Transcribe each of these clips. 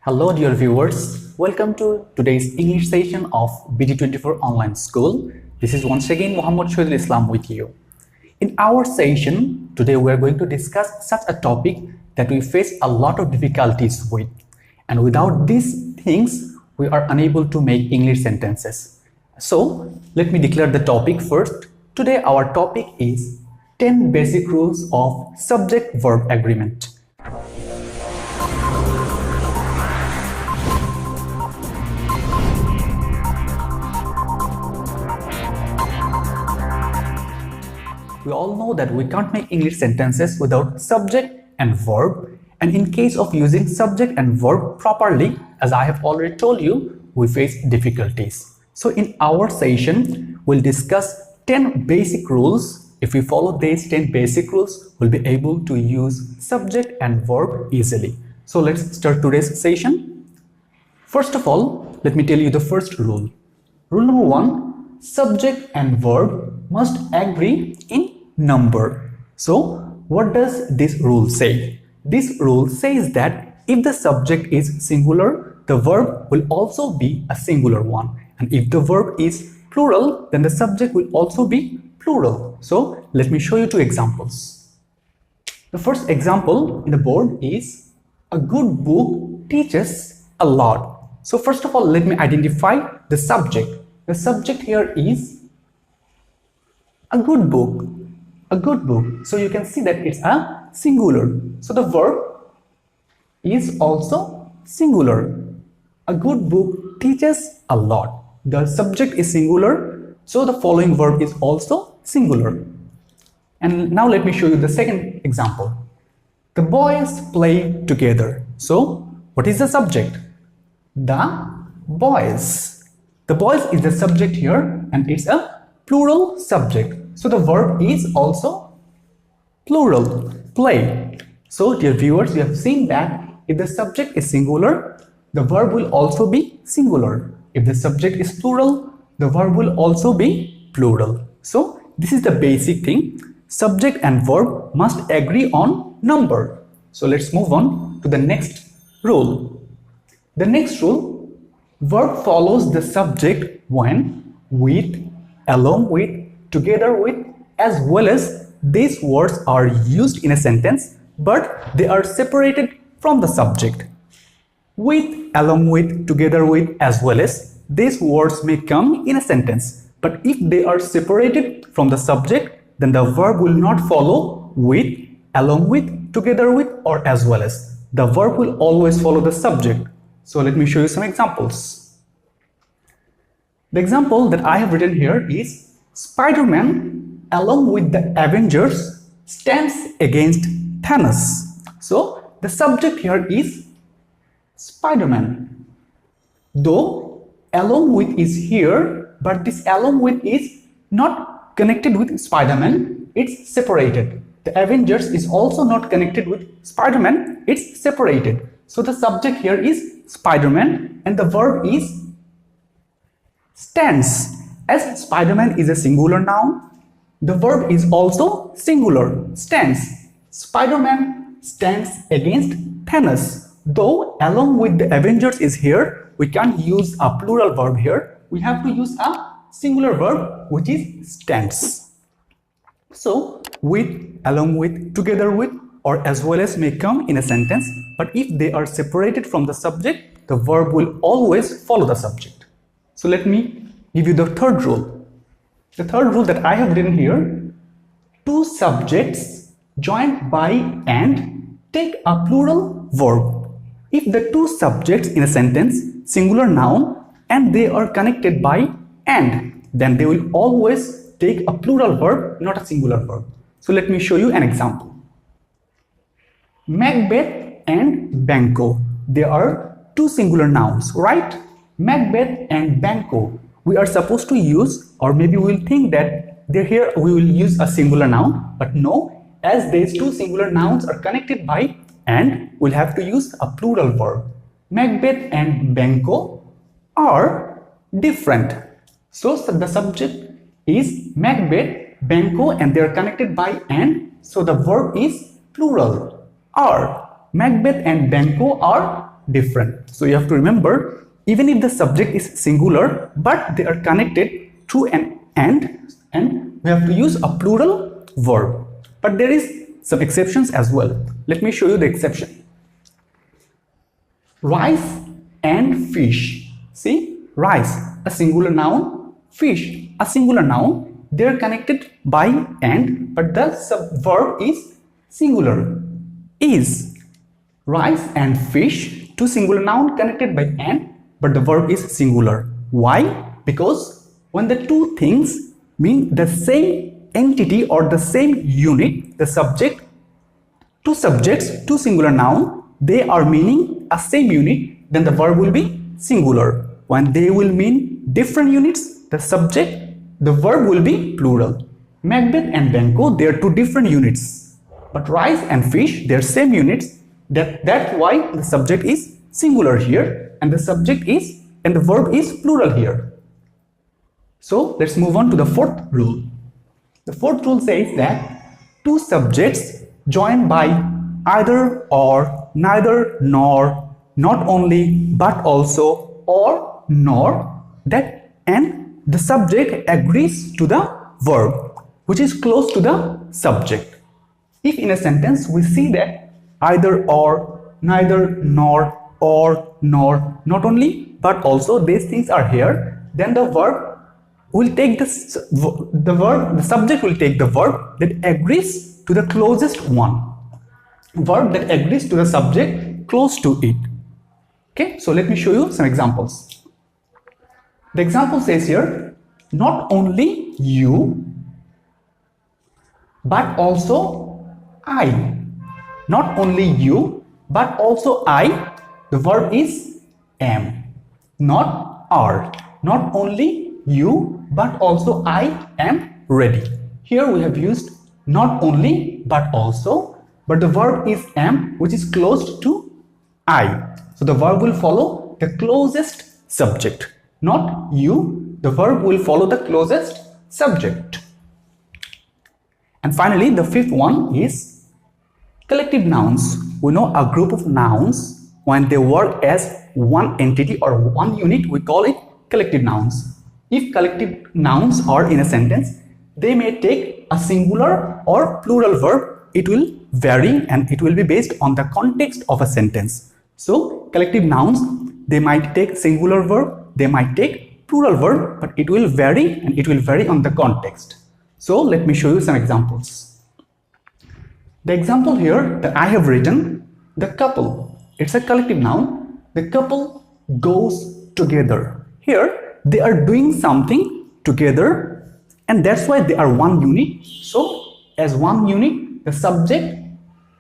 Hello dear viewers, welcome to today's English session of BD24 Online School. This is once again Muhammad Shahidul Islam with you. In our session, today we are going to discuss such a topic that we face a lot of difficulties with. And without these things, we are unable to make English sentences. So, let me declare the topic first. Today our topic is 10 basic rules of subject-verb agreement. We all know that we can't make English sentences without subject and verb, and in case of using subject and verb properly, as I have already told you, we face difficulties. So in our session, we'll discuss 10 basic rules. If we follow these 10 basic rules, we'll be able to use subject and verb easily. So let's start today's session. First of all, let me tell you the first rule. Rule number 1, subject and verb must agree in number. So what does this rule say? This rule says that if the subject is singular, the verb will also be a singular one. And if the verb is plural, then the subject will also be plural. So let me show you two examples. The first example in the board is a good book teaches a lot. So first of all, let me identify the subject. The subject here is a good book. A good book. So you can see that it's a singular. So the verb is also singular. A good book teaches a lot. The subject is singular, so the following verb is also singular. And now let me show you the second example. The boys play together. So what is the subject? The boys. The boys is the subject here, and it's a plural subject. So the verb is also plural, play. So dear viewers, you have seen that if the subject is singular, the verb will also be singular. If the subject is plural, the verb will also be plural. So this is the basic thing. Subject and verb must agree on number. So let's move on to the next rule. The next rule, verb follows the subject when, with, along with, together with, as well as these words are used in a sentence, but they are separated from the subject. With, along with, together with, as well as these words may come in a sentence, but if they are separated from the subject, then the verb will not follow with, along with, together with, or as well as. The verb will always follow the subject. So let me show you some examples. The example that I have written here is Spider-Man, along with the Avengers, stands against Thanos. So the subject here is Spider-Man. Though along with is here, but this along with is not connected with Spider-Man, it's separated. The Avengers is also not connected with Spider-Man, it's separated. So the subject here is Spider-Man and the verb is stands. As Spider-Man is a singular noun, the verb is also singular, stands. Spider-Man stands against Thanos. Though along with the Avengers is here, we can't use a plural verb here. We have to use a singular verb, which is stands. So with, along with, together with, or as well as may come in a sentence, but if they are separated from the subject, the verb will always follow the subject. So let me give you the third rule. The third rule that I have written here, two subjects joined by and take a plural verb. If the two subjects in a sentence, singular noun, and they are connected by and, then they will always take a plural verb, not a singular verb. So let me show you an example. Macbeth and Banquo. They are two singular nouns, right? Macbeth and Banquo. We are supposed to use, or maybe we will think that here we will use a singular noun, but no, as these two singular nouns are connected by and, we'll have to use a plural verb. Macbeth and Banquo are different. So the subject is Macbeth, Banquo, and they are connected by and, so the verb is plural. Are. Macbeth and Banquo are different. So you have to remember, even if the subject is singular, but they are connected through an and we have to use a plural verb. But there is some exceptions as well. Let me show you the exception. Rice and fish. See, rice, a singular noun, fish, a singular noun. They are connected by and, but the verb is singular. Is. Rice and fish, two singular noun connected by and, but the verb is singular. Why? Because when the two things mean the same entity or the same unit, the subject, two subjects, two singular noun, they are meaning a same unit, then the verb will be singular. When they will mean different units, the subject, the verb will be plural. Macbeth and Banquo, they are two different units. But rice and fish, they are same units. That's why the subject is singular here, and the subject is, and the verb is plural here. So let's move on to the fourth rule. The fourth rule says that two subjects joined by either or, neither nor, not only but also, or nor, that and the subject agrees to the verb which is close to the subject. If in a sentence we see that either or, neither nor, or nor, not only but also, these things are here, then the verb will take the subject will take the verb that agrees to the closest one, verb that agrees to the subject close to it. Okay, so let me show you some examples. The example says here, not only you but also I. Not only you but also I, the verb is am, not are. Not only you but also I am ready. Here we have used not only but also, but the verb is am, which is close to I. So the verb will follow the closest subject. Not you, the verb will follow the closest subject. And finally, the fifth one is collective nouns. We know a group of nouns, when they work as one entity or one unit, we call it collective nouns. If collective nouns are in a sentence, they may take a singular or plural verb. It will vary and it will be based on the context of a sentence. So collective nouns, they might take singular verb, they might take plural verb, but it will vary and it will vary on the context. So let me show you some examples. The example here that I have written, the couple, it's a collective noun. The couple goes together. Here they are doing something together, and that's why they are one unit. So as one unit, the subject,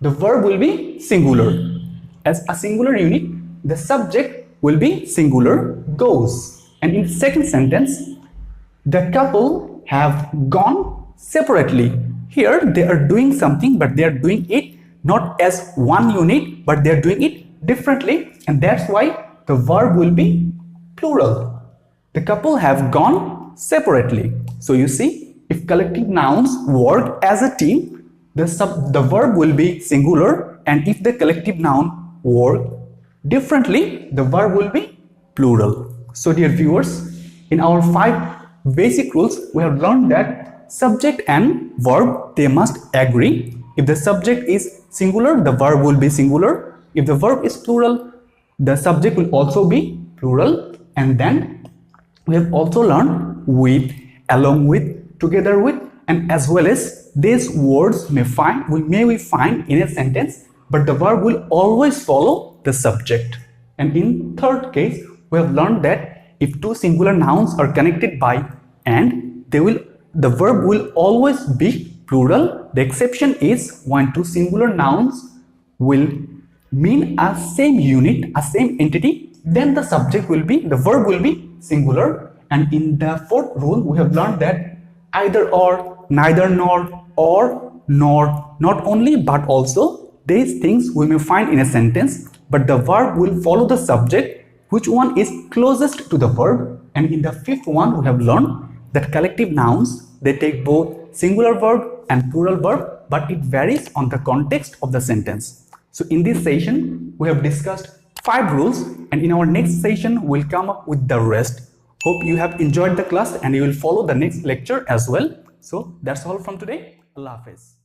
the verb will be singular. As a singular unit, the subject will be singular, goes. And in the second sentence, the couple have gone separately. Here they are doing something, but they are doing it not as one unit, but they are doing it differently, and that's why the verb will be plural. The couple have gone separately. So you see, if collective nouns work as a team, the verb will be singular, and if the collective noun work differently, the verb will be plural. So dear viewers, in our 5 basic rules, we have learned that subject and verb, they must agree. If the subject is singular, the verb will be singular. If the verb is plural, the subject will also be plural. And then we have also learned with, along with, together with, and as well as these words we may find in a sentence, but the verb will always follow the subject. And in third case, we have learned that if two singular nouns are connected by and, the verb will always be plural. The exception is when two singular nouns will mean a same unit, a same entity, then the verb will be singular. And in the fourth rule, we have learned that either or, neither nor, or nor, not only but also, these things we may find in a sentence, but the verb will follow the subject, which one is closest to the verb. And in the fifth one, we have learned that collective nouns, they take both singular verb and plural verb, but it varies on the context of the sentence. So in this session, we have discussed 5 rules, and in our next session we'll come up with the rest. Hope you have enjoyed the class and you will follow the next lecture as well. So that's all from today. Allah Hafiz.